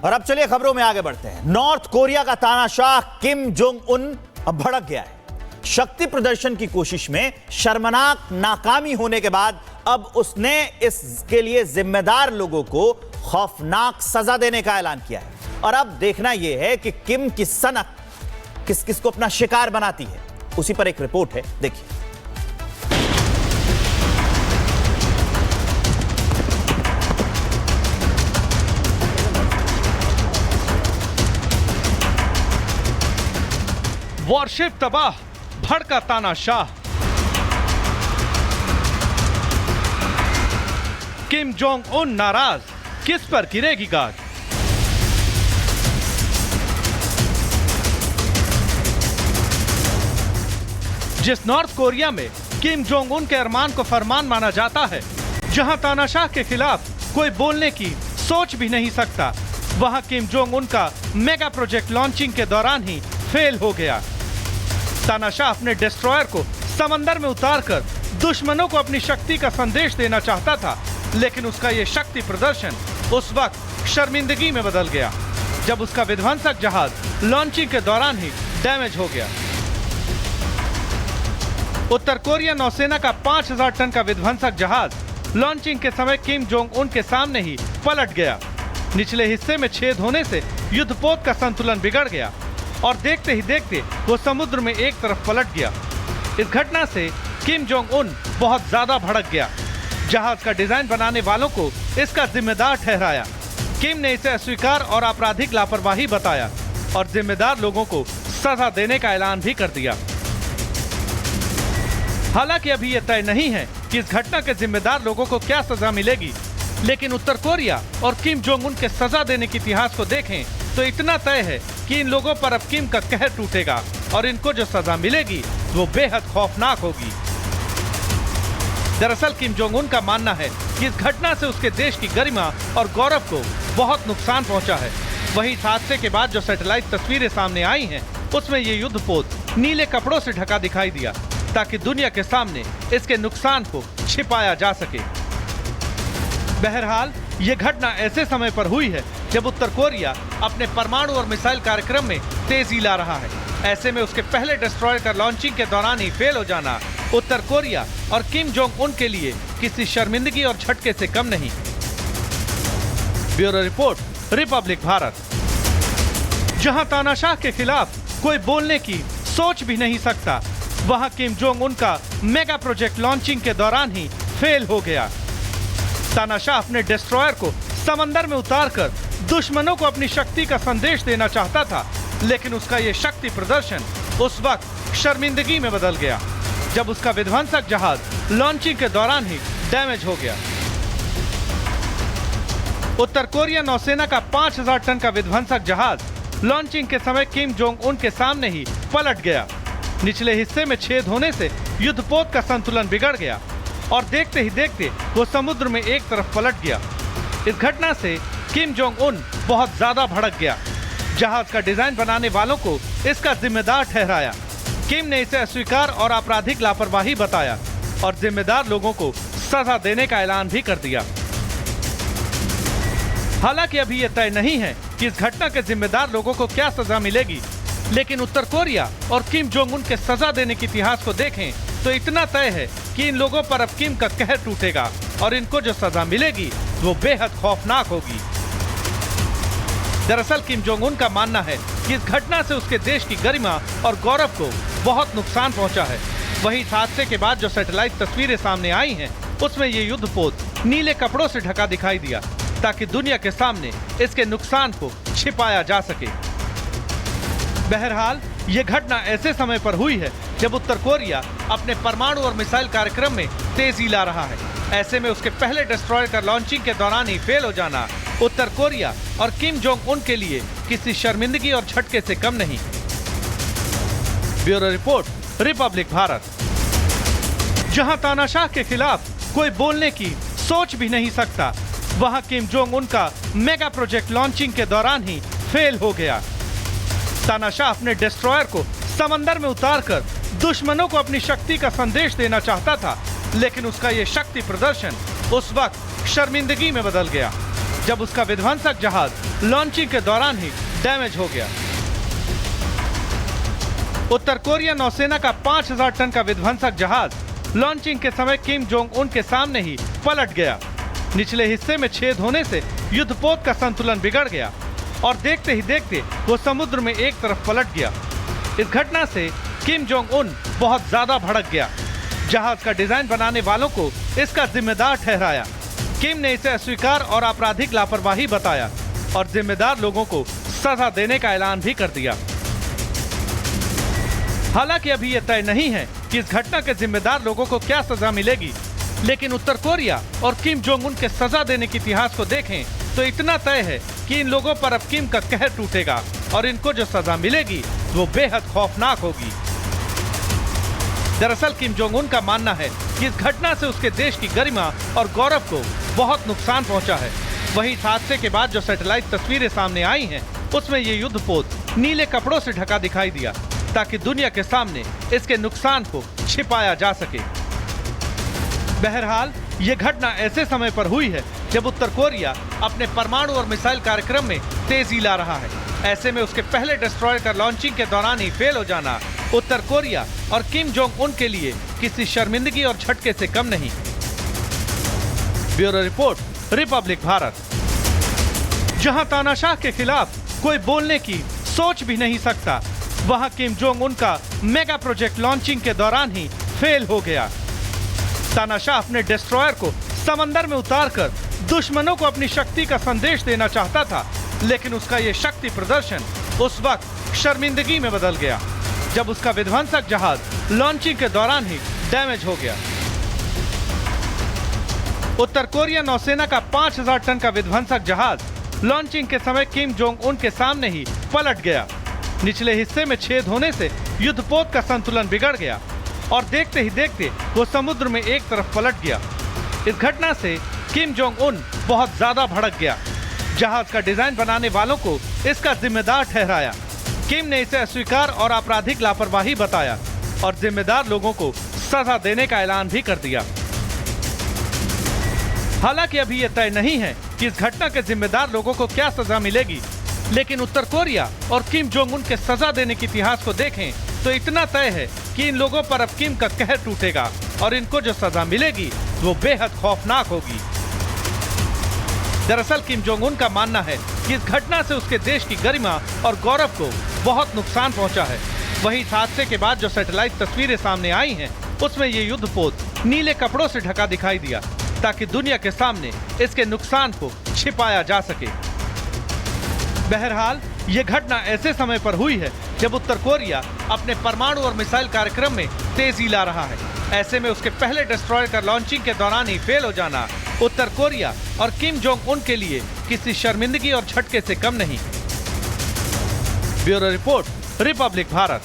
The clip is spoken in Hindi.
और अब चलिए खबरों में आगे बढ़ते हैं। नॉर्थ कोरिया का तानाशाह किम जोंग उन अब भड़क गया है। शक्ति प्रदर्शन की कोशिश में शर्मनाक नाकामी होने के बाद अब उसने इसके लिए जिम्मेदार लोगों को खौफनाक सजा देने का ऐलान किया है। और अब देखना यह है कि किम की सनक किस किस को अपना शिकार बनाती है। उसी पर एक रिपोर्ट है, देखिए। वॉरशिप तबाह, भड़का तानाशाह। किम जोंग उन नाराज, किस पर गिरेगी गाज। जिस नॉर्थ कोरिया में किम जोंग उन के अरमान को फरमान माना जाता है, जहां तानाशाह के खिलाफ कोई बोलने की सोच भी नहीं सकता, वहां किम जोंग उन का मेगा प्रोजेक्ट लॉन्चिंग के दौरान ही फेल हो गया। तानाशाह अपने डिस्ट्रॉयर को समंदर में उतारकर दुश्मनों को अपनी शक्ति का संदेश देना चाहता था, लेकिन उसका यह शक्ति प्रदर्शन उस वक्त शर्मिंदगी में बदल गया जब उसका विध्वंसक जहाज लॉन्चिंग के दौरान ही डैमेज हो गया। उत्तर कोरिया नौसेना का 5000 टन का विध्वंसक जहाज लॉन्चिंग के समय किम जोंग उन के सामने ही पलट गया। निचले हिस्से में छेद होने से युद्धपोत का संतुलन बिगड़ गया और देखते ही देखते वो समुद्र में एक तरफ पलट गया। इस घटना से किम जोंग उन बहुत ज्यादा भड़क गया। जहाज का डिजाइन बनाने वालों को इसका जिम्मेदार ठहराया। किम ने इसे अस्वीकार और आपराधिक लापरवाही बताया और जिम्मेदार लोगों को सजा देने का ऐलान भी कर दिया। हालांकि अभी यह तय नहीं है कि इस घटना के जिम्मेदार लोगों को क्या सजा मिलेगी, लेकिन उत्तर कोरिया और किम जोंग उन के सजा देने के इतिहास को देखें तो इतना तय है कि इन लोगों पर अब किम का कहर टूटेगा और इनको जो सजा मिलेगी वो बेहद खौफनाक होगी। दरअसल किम जोंग उन का मानना है कि इस घटना से उसके देश की गरिमा और गौरव को बहुत नुकसान पहुंचा है। वहीं इस हादसे के बाद जो सैटेलाइट तस्वीरें सामने आई हैं, उसमें ये युद्धपोत नीले कपड़ों से ढका दिखाई दिया ताकि दुनिया के सामने इसके नुकसान को छिपाया जा सके। बहरहाल ये घटना ऐसे समय पर हुई है जब उत्तर कोरिया अपने परमाणु और मिसाइल कार्यक्रम में तेजी ला रहा है। ऐसे में उसके पहले डिस्ट्रॉयर का लॉन्चिंग के दौरान ही फेल हो जाना उत्तर कोरिया और किम जोंग उन के लिए किसी शर्मिंदगी और झटके से कम नहीं। Bureau report, Republic Bharat. जहां तानाशाह के खिलाफ कोई बोलने की सोच भी नहीं सकता, वहां किम जोंग उन का मेगा प्रोजेक्ट लॉन्चिंग के दौरान ही फेल हो गया। तानाशाह अपने डिस्ट्रॉयर को समंदर में उतारकर दुश्मनों को अपनी शक्ति का संदेश देना चाहता था, लेकिन उसका यह शक्ति प्रदर्शन उस वक्त शर्मिंदगी में बदल गया जब उसका विध्वंसक जहाज लॉन्चिंग के दौरान ही डैमेज हो गया। उत्तर कोरिया नौसेना का 5000 टन का विध्वंसक जहाज लॉन्चिंग के समय किम जोंग उन के सामने ही पलट गया। निचले हिस्से में छेद होने से युद्धपोत का संतुलन बिगड़ गया और देखते ही देखते वो समुद्र में एक तरफ पलट गया। इस घटना से किम जोंग उन बहुत ज्यादा भड़क गया। जहाज का डिजाइन बनाने वालों को इसका जिम्मेदार ठहराया। किम ने इसे अस्वीकार और आपराधिक लापरवाही बताया और जिम्मेदार लोगों को सजा देने का ऐलान भी कर दिया। हालांकि अभी यह तय नहीं है कि इस घटना के जिम्मेदार लोगों को क्या सजा मिलेगी, लेकिन उत्तर कोरिया और किम जोंग उन के सजा देने के इतिहास को देखें तो इतना तय है कि इन लोगों पर अब किम का कहर टूटेगा और इनको जो सजा मिलेगी वो बेहद खौफनाक होगी। दरअसल किम जोंग उन का मानना है कि इस घटना से उसके देश की गरिमा और गौरव को बहुत नुकसान पहुंचा है। वहीं इस हादसे के बाद जो सैटेलाइट तस्वीरें सामने आई हैं, उसमें ये युद्धपोत नीले कपड़ों से ढका दिखाई दिया ताकि दुनिया के सामने इसके नुकसान को छिपाया जा सके। बहरहाल ये घटना ऐसे समय पर हुई है जब उत्तर कोरिया अपने परमाणु और मिसाइल कार्यक्रम में तेजी ला रहा है। ऐसे में उसके पहले डिस्ट्रॉयर का लॉन्चिंग के दौरान ही फेल हो जाना उत्तर कोरिया और किम जोंग उन के लिए किसी शर्मिंदगी और झटके से कम नहीं। Bureau report, Republic Bharat. जहां तानाशाह के खिलाफ कोई बोलने की सोच भी नहीं सकता, वहां किम जोंग उन का मेगा प्रोजेक्ट लॉन्चिंग के दौरान ही फेल हो गया। तानाशाह अपने डिस्ट्रॉयर को समंदर में उतारकर दुश्मनों को अपनी शक्ति का संदेश देना चाहता था, लेकिन उसका यह शक्ति प्रदर्शन उस वक्त शर्मिंदगी में बदल गया जब उसका विध्वंसक जहाज लॉन्चिंग के दौरान ही डैमेज हो गया। उत्तर कोरिया नौसेना का 5000 टन का विध्वंसक जहाज लॉन्चिंग के समय किम जोंग उन के सामने ही पलट गया। निचले हिस्से में छेद होने से युद्धपोत का संतुलन बिगड़ गया और देखते ही देखते वो समुद्र में एक तरफ पलट गया। इस घटना से किम जोंग उन बहुत ज्यादा भड़क गया। जहाज का डिजाइन बनाने वालों को इसका जिम्मेदार ठहराया। किम ने इसे अस्वीकार और आपराधिक लापरवाही बताया और जिम्मेदार लोगों को सजा देने का ऐलान भी कर दिया। हालांकि अभी यह तय नहीं है कि इस घटना के जिम्मेदार लोगों को क्या सजा मिलेगी, लेकिन उत्तर कोरिया और किम जोंग उन के सजा देने के इतिहास को देखें तो इतना तय है कि इन लोगों पर अब किम का कहर टूटेगा और इनको जो सजा मिलेगी वो बेहद खौफनाक होगी। दरअसल किम जोंग उन का मानना है कि इस घटना से उसके देश की गरिमा और गौरव को बहुत नुकसान पहुंचा है। वहीं इस हादसे के बाद जो सैटेलाइट तस्वीरें सामने आई हैं, उसमें ये युद्धपोत नीले कपड़ों से ढका दिखाई दिया ताकि दुनिया के सामने इसके नुकसान को छिपाया जा सके। बहरहाल ये घटना ऐसे समय पर हुई है जब उत्तर कोरिया अपने परमाणु और मिसाइल कार्यक्रम में तेजी ला रहा है। ऐसे में उसके पहले डिस्ट्रॉयर का लॉन्चिंग के दौरान ही फेल हो जाना उत्तर कोरिया और किम जोंग उन के लिए किसी शर्मिंदगी और झटके से कम नहीं। Bureau report, Republic Bharat. जहां तानाशाह के खिलाफ कोई बोलने की सोच भी नहीं सकता, वहां किम जोंग उन का मेगा प्रोजेक्ट लॉन्चिंग के दौरान ही फेल हो गया। तानाशाह अपने डिस्ट्रॉयर को समंदर में उतारकर दुश्मनों को अपनी शक्ति का संदेश देना चाहता था, लेकिन उसका यह शक्ति प्रदर्शन उस वक्त शर्मिंदगी में बदल गया जब उसका विध्वंसक जहाज लॉन्चिंग के दौरान ही डैमेज हो गया। उत्तर कोरिया नौसेना का 5000 टन का विध्वंसक जहाज लॉन्चिंग के समय किम जोंग उन के सामने ही पलट गया। निचले हिस्से में छेद होने से युद्धपोत का संतुलन बिगड़ गया और देखते ही देखते वो समुद्र में एक तरफ पलट गया। इस घटना से किम जोंग उन बहुत ज्यादा भड़क गया। जहाज का डिजाइन बनाने वालों को इसका जिम्मेदार ठहराया। किम ने इसे अस्वीकार और आपराधिक लापरवाही बताया और जिम्मेदार लोगों को सजा देने का ऐलान भी कर दिया। हालांकि अभी यह तय नहीं है कि इस घटना के जिम्मेदार लोगों को क्या सजा मिलेगी, लेकिन उत्तर कोरिया और किम जोंग उन के सजा देने के इतिहास को देखें तो इतना तय है कि इन लोगों पर अब किम का कहर टूटेगा और इनको जो सजा मिलेगी वो बेहद खौफनाक होगी। दरअसल किम जोंग उन का मानना है कि इस घटना से उसके देश की गरिमा और गौरव को बहुत नुकसान पहुंचा है। वहीं इस हादसे के बाद जो सैटेलाइट तस्वीरें सामने आई हैं, उसमें ये युद्धपोत नीले कपड़ों से ढका दिखाई दिया ताकि दुनिया के सामने इसके नुकसान को छिपाया जा सके। बहरहाल ये घटना ऐसे समय पर हुई है जब उत्तर कोरिया अपने परमाणु और मिसाइल कार्यक्रम में तेजी ला रहा है। ऐसे में उसके पहले डिस्ट्रॉयर का लॉन्चिंग के दौरान ही फेल हो जाना उत्तर कोरिया और किम जोंग उन के लिए किसी शर्मिंदगी और झटके से कम नहीं। Bureau report, Republic Bharat.